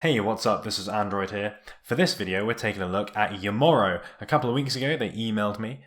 Hey, what's up? This is Android here. For this video, we're taking a look at Umoro. A couple of weeks ago, they emailed me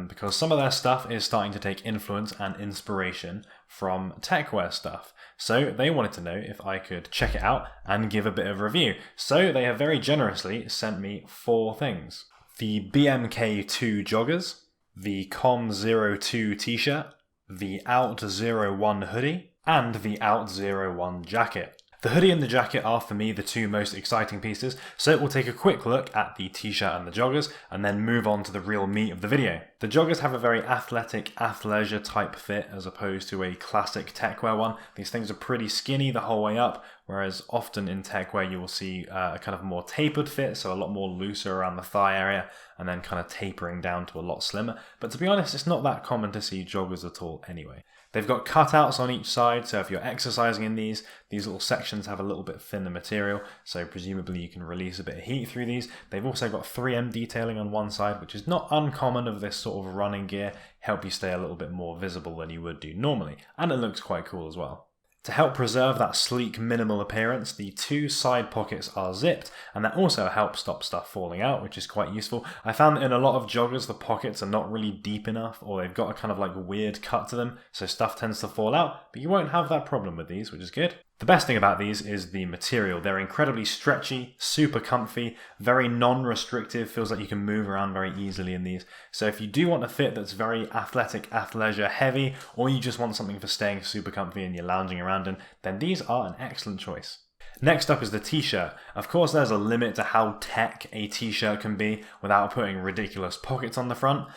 because some of their stuff is starting to take influence and inspiration from Techwear stuff. So they wanted to know if I could check it out and give a bit of review. So they have very generously sent me 4 things. The BMK2 joggers, the Com02 t-shirt, the Out01 hoodie, and the Out01 jacket. The hoodie and the jacket are for me the 2 most exciting pieces, so we'll take a quick look at the t-shirt and the joggers and then move on to the real meat of the video. The joggers have a very athletic, athleisure type fit as opposed to a classic Techwear one. These things are pretty skinny the whole way up, whereas often in Techwear you will see a kind of more tapered fit, so a lot more looser around the thigh area and then kind of tapering down to a lot slimmer. But to be honest, it's not that common to see joggers at all anyway. They've got cutouts on each side, so if you're exercising in these little sections have a little bit thinner material, so presumably you can release a bit of heat through these. They've also got 3M detailing on one side, which is not uncommon of this sort of running gear, help you stay a little bit more visible than you would do normally, and it looks quite cool as well. To help preserve that sleek, minimal appearance, the 2 side pockets are zipped, and that also helps stop stuff falling out, which is quite useful. I found that in a lot of joggers, the pockets are not really deep enough, or they've got a kind of like weird cut to them, so stuff tends to fall out, but you won't have that problem with these, which is good. The best thing about these is the material. They're incredibly stretchy, super comfy, very non-restrictive, feels like you can move around very easily in these. So if you do want a fit that's very athletic, athleisure heavy, or you just want something for staying super comfy and you're lounging around in, then these are an excellent choice. Next up is the t-shirt. Of course there's a limit to how tech a t-shirt can be without putting ridiculous pockets on the front.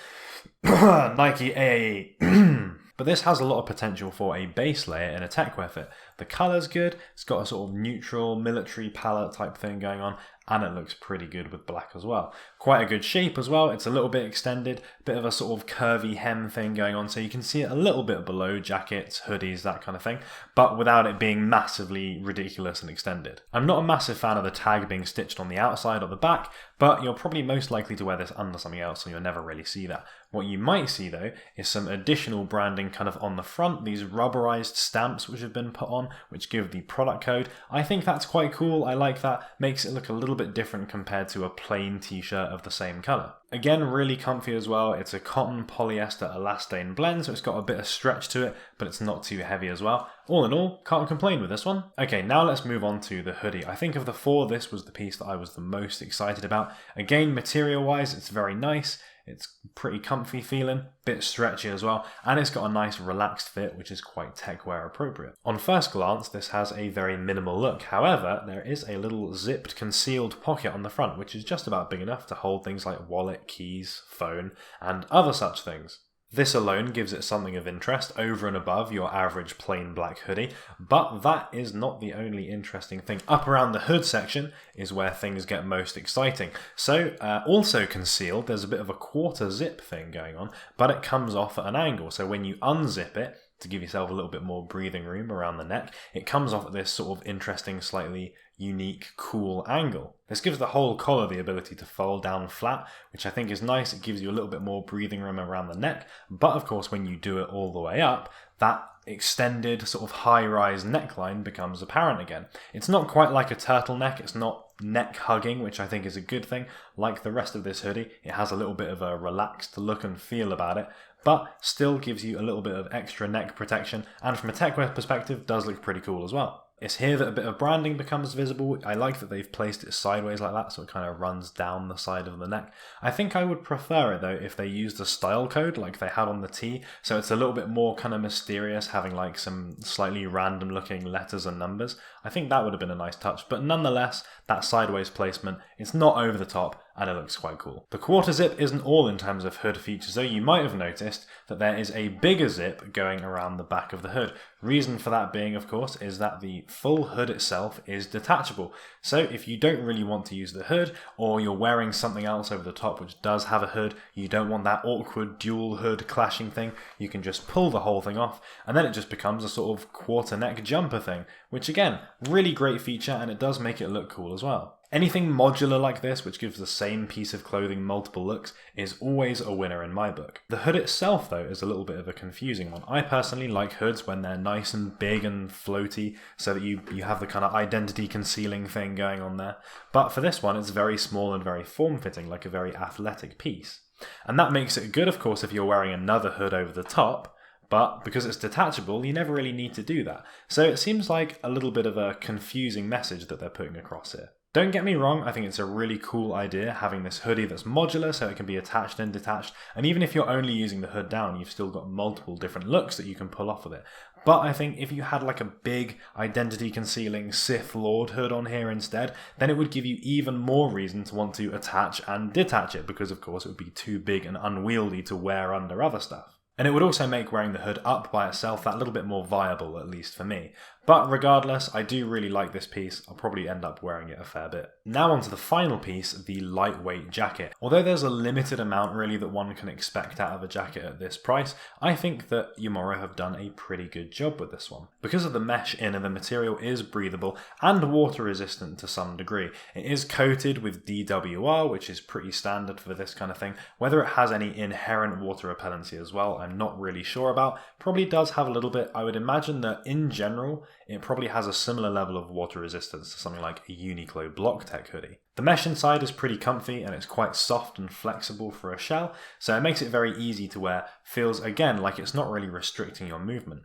Nike AAE. But this has a lot of potential for a base layer in a Techwear fit. The colour's good, it's got a sort of neutral military palette type thing going on, and it looks pretty good with black as well. Quite a good shape as well, it's a little bit extended, bit of a sort of curvy hem thing going on, so you can see it a little bit below jackets, hoodies, that kind of thing, but without it being massively ridiculous and extended. I'm not a massive fan of the tag being stitched on the outside or the back, but you're probably most likely to wear this under something else, so you'll never really see that. What you might see though is some additional branding kind of on the front, these rubberized stamps which have been put on, which give the product code. I think that's quite cool, I like that, makes it look a little bit different compared to a plain t-shirt of the same colour. Again, really comfy as well, it's a cotton polyester elastane blend, so it's got a bit of stretch to it, but it's not too heavy as well. All in all, can't complain with this one. Okay, now let's move on to the hoodie. I think of the 4, this was the piece that I was the most excited about. Again, material-wise, it's very nice. It's pretty comfy feeling, bit stretchy as well, and it's got a nice relaxed fit, which is quite Techwear appropriate. On first glance, this has a very minimal look. However, there is a little zipped concealed pocket on the front, which is just about big enough to hold things like wallet, keys, phone, and other such things. This alone gives it something of interest over and above your average plain black hoodie, but that is not the only interesting thing. Up around the hood section is where things get most exciting. So, also concealed, there's a bit of a quarter zip thing going on, but it comes off at an angle. So when you unzip it, to give yourself a little bit more breathing room around the neck, it comes off at this sort of interesting, slightly unique, cool angle. This gives the whole collar the ability to fold down flat, which I think is nice. It gives you a little bit more breathing room around the neck, but of course when you do it all the way up, that extended sort of high-rise neckline becomes apparent again. It's not quite like a turtleneck, it's not neck hugging, which I think is a good thing. Like the rest of this hoodie, it has a little bit of a relaxed look and feel about it, but still gives you a little bit of extra neck protection, and from a Techwear perspective, does look pretty cool as well. It's here that a bit of branding becomes visible. I like that they've placed it sideways like that, so it kind of runs down the side of the neck. I think I would prefer it though if they used a style code like they had on the tee, so it's a little bit more kind of mysterious, having like some slightly random looking letters and numbers. I think that would have been a nice touch, but nonetheless, that sideways placement, it's not over the top, and it looks quite cool. The quarter zip isn't all in terms of hood features though. You might have noticed that there is a bigger zip going around the back of the hood. Reason for that being, of course, is that the full hood itself is detachable. So if you don't really want to use the hood, or you're wearing something else over the top which does have a hood, you don't want that awkward dual hood clashing thing, you can just pull the whole thing off, and then it just becomes a sort of quarter neck jumper thing, which again, really great feature, and it does make it look cool as well. Anything modular like this, which gives the same piece of clothing multiple looks, is always a winner in my book. The hood itself, though, is a little bit of a confusing one. I personally like hoods when they're nice and big and floaty, so that you have the kind of identity concealing thing going on there. But for this one, it's very small and very form-fitting, like a very athletic piece. And that makes it good, of course, if you're wearing another hood over the top, but because it's detachable, you never really need to do that. So it seems like a little bit of a confusing message that they're putting across here. Don't get me wrong, I think it's a really cool idea having this hoodie that's modular so it can be attached and detached, and even if you're only using the hood down, you've still got multiple different looks that you can pull off with it. But I think if you had like a big identity concealing Sith Lord hood on here instead, then it would give you even more reason to want to attach and detach it, because of course it would be too big and unwieldy to wear under other stuff. And it would also make wearing the hood up by itself that little bit more viable, at least for me. But regardless, I do really like this piece. I'll probably end up wearing it a fair bit. Now onto the final piece, the lightweight jacket. Although there's a limited amount really that one can expect out of a jacket at this price, I think that Umoro have done a pretty good job with this one. Because of the mesh inner, the material is breathable and water resistant to some degree. It is coated with DWR, which is pretty standard for this kind of thing. Whether it has any inherent water repellency as well, I'm not really sure about. Probably does have a little bit. I would imagine that in general, it probably has a similar level of water resistance to something like a Uniqlo BlockTech hoodie. The mesh inside is pretty comfy and it's quite soft and flexible for a shell, so it makes it very easy to wear. Feels again like it's not really restricting your movement.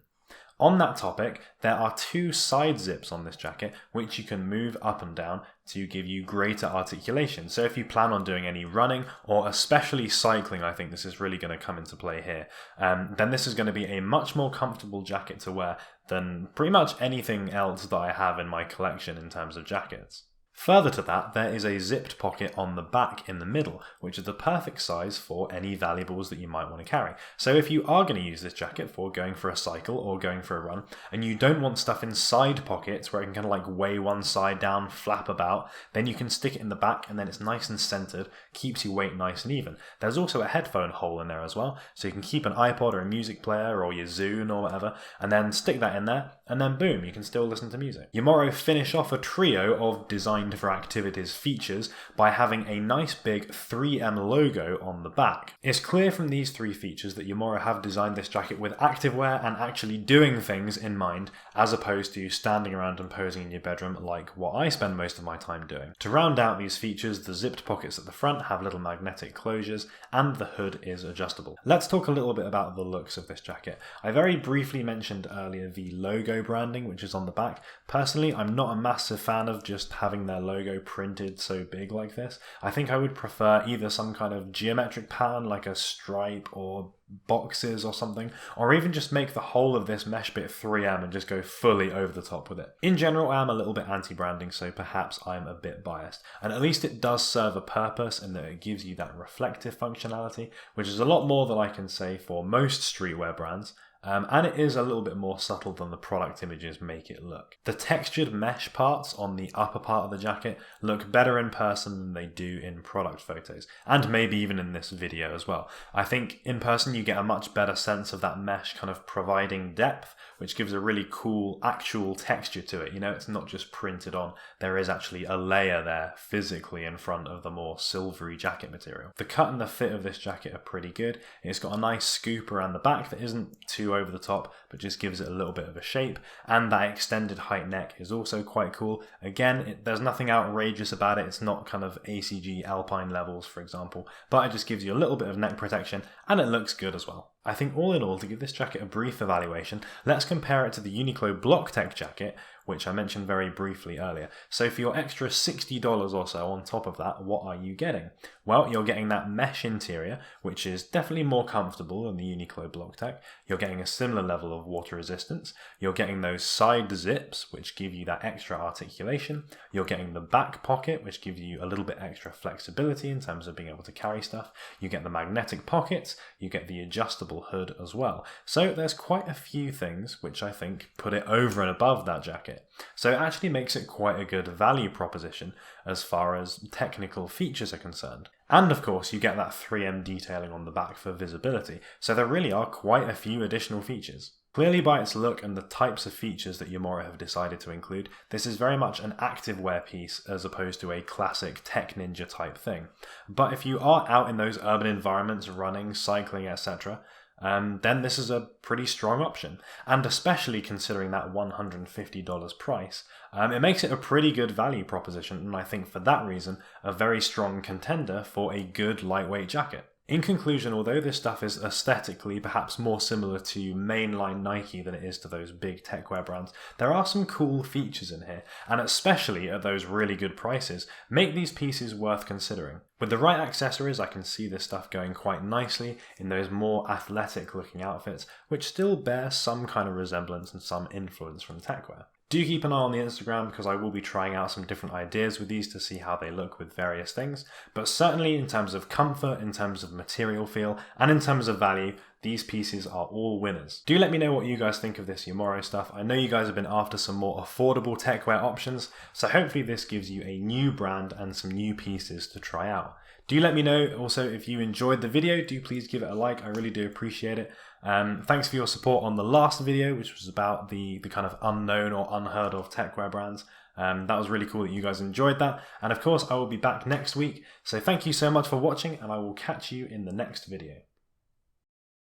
On that topic, there are two side zips on this jacket which you can move up and down to give you greater articulation. So if you plan on doing any running or especially cycling, I think this is really going to come into play here, then this is going to be a much more comfortable jacket to wear than pretty much anything else that I have in my collection in terms of jackets. Further to that, there is a zipped pocket on the back in the middle, which is the perfect size for any valuables that you might want to carry. So if you are going to use this jacket for going for a cycle or going for a run, and you don't want stuff in side pockets where it can kind of like weigh one side down, flap about, then you can stick it in the back and then it's nice and centered, keeps your weight nice and even. There's also a headphone hole in there as well, so you can keep an iPod or a music player or your Zune or whatever, and then stick that in there, and then boom, you can still listen to music. Umoro finish off a trio of design for activities features by having a nice big 3M logo on the back. It's clear from these three features that Umoro have designed this jacket with activewear and actually doing things in mind, as opposed to standing around and posing in your bedroom like what I spend most of my time doing. To round out these features, the zipped pockets at the front have little magnetic closures and the hood is adjustable. Let's talk a little bit about the looks of this jacket. I very briefly mentioned earlier the logo branding which is on the back. Personally, I'm not a massive fan of just having their logo printed so big like this. I think I would prefer either some kind of geometric pattern like a stripe or boxes or something, or even just make the whole of this mesh bit 3M and just go fully over the top with it. In general, I'm a little bit anti-branding, so perhaps I'm a bit biased, and at least it does serve a purpose in that it gives you that reflective functionality, which is a lot more than I can say for most streetwear brands. And it is a little bit more subtle than the product images make it look. The textured mesh parts on the upper part of the jacket look better in person than they do in product photos, and maybe even in this video as well. I think in person you get a much better sense of that mesh kind of providing depth, which gives a really cool actual texture to it. You know, it's not just printed on, there is actually a layer there physically in front of the more silvery jacket material. The cut and the fit of this jacket are pretty good. It's got a nice scoop around the back that isn't too over the top, but just gives it a little bit of a shape, and that extended height neck is also quite cool. Again, there's nothing outrageous about it. It's not kind of ACG Alpine levels, for example, but it just gives you a little bit of neck protection, and it looks good as well. I think all in all, to give this jacket a brief evaluation, let's compare it to the Uniqlo BlockTech jacket, which I mentioned very briefly earlier. So for your extra $60 or so on top of that, what are you getting? Well, you're getting that mesh interior, which is definitely more comfortable than the Uniqlo BlockTech. You're getting a similar level of water resistance. You're getting those side zips, which give you that extra articulation. You're getting the back pocket, which gives you a little bit extra flexibility in terms of being able to carry stuff. You get the magnetic pockets. You get the adjustable hood as well. So there's quite a few things which I think put it over and above that jacket. So it actually makes it quite a good value proposition as far as technical features are concerned. And of course you get that 3M detailing on the back for visibility, so there really are quite a few additional features. Clearly by its look and the types of features that Umoro have decided to include, this is very much an activewear piece as opposed to a classic tech ninja type thing. But if you are out in those urban environments, running, cycling, etc., then this is a pretty strong option. And especially considering that $150 price, it makes it a pretty good value proposition, and I think for that reason, a very strong contender for a good lightweight jacket. In conclusion, although this stuff is aesthetically perhaps more similar to mainline Nike than it is to those big techwear brands, there are some cool features in here, and especially at those really good prices, make these pieces worth considering. With the right accessories, I can see this stuff going quite nicely in those more athletic looking outfits, which still bear some kind of resemblance and some influence from techwear. Do keep an eye on the Instagram because I will be trying out some different ideas with these to see how they look with various things. But certainly in terms of comfort, in terms of material feel, and in terms of value, these pieces are all winners. Do let me know what you guys think of this Umoro stuff. I know you guys have been after some more affordable techwear options, so hopefully this gives you a new brand and some new pieces to try out. Do let me know also if you enjoyed the video. Do please give it a like. I really do appreciate it. Thanks for your support on the last video, which was about the kind of unknown or unheard of techwear brands. That was really cool that you guys enjoyed that. And of course, I will be back next week. So thank you so much for watching, and I will catch you in the next video.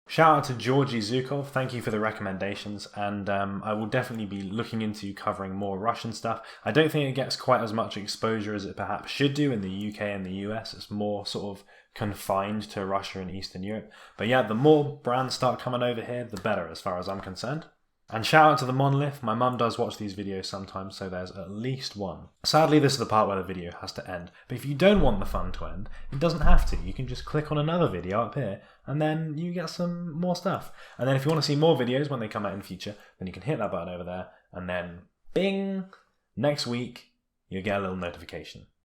Shout out to Georgi Zukov, thank you for the recommendations, and I will definitely be looking into covering more Russian stuff. I don't think it gets quite as much exposure as it perhaps should do in the UK and the US. It's more sort of confined to Russia and Eastern Europe. But yeah, the more brands start coming over here, the better as far as I'm concerned. And shout out to the Monolith, my mum does watch these videos sometimes, so there's at least one. Sadly, this is the part where the video has to end, but if you don't want the fun to end, it doesn't have to. You can just click on another video up here, and then you get some more stuff. And then if you want to see more videos when they come out in future, then you can hit that button over there, and then bing, next week, you'll get a little notification.